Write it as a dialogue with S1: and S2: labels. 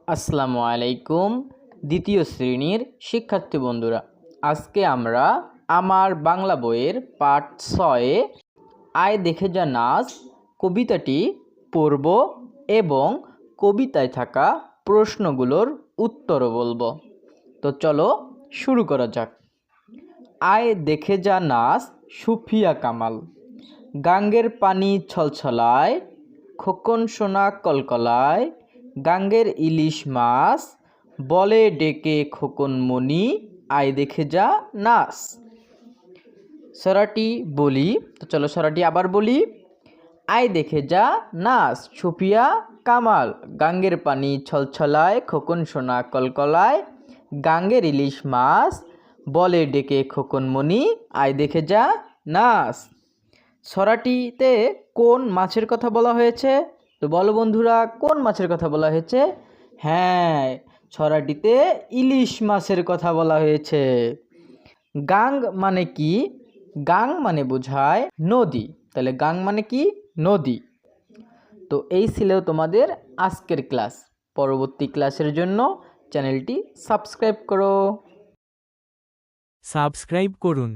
S1: আসসালামু আলাইকুম দ্বিতীয় শ্রেণীর শিক্ষার্থী বন্ধুরা, আজকে আমরা আমার বাংলা বইয়ের পাঠ 6 আয় দেখে যা নাচ কবিতাটি পড়ব এবং কবিতায় থাকা প্রশ্নগুলোর উত্তরও বলবো। তো চলো শুরু করা যাক। আয় দেখে যা নাচ সুফিয়া কামাল। গাঙ্গের পানি ছলছলায়, খোকন সোনা কলকলায়, গাঙ্গের ইলিশ মাছ বলে ডেকে খোকন মনি, আয় দেখে যা নাচ। সরাটি বলি, তো চলো সরাটি আবার বলি। আয় দেখে যা নাচ সুফিয়া কামাল। গাঙ্গের পানি ছলছলায়, খোকন সোনা কলকলায়, গাঙ্গের ইলিশ মাছ বলে ডেকে খোকন মনি, আয় দেখে যা নাচ। ছড়াটিতে কোন মাছের কথা বলা হয়েছে? তো বলো বন্ধুরা, কোন মাছের কথা বলা হয়েছে? হ্যাঁ, ছড়াটিতে ইলিশ মাছের কথা বলা হয়েছে। গাং মানে কি? গাং মানে বোঝায় নদী, তাহলে গাং মানে কি? নদী। তো এই ছিল তোমাদের আজকের ক্লাস। পরবর্তী ক্লাসের জন্য চ্যানেলটি সাবস্ক্রাইব করো।
S2: সাবস্ক্রাইব করুন।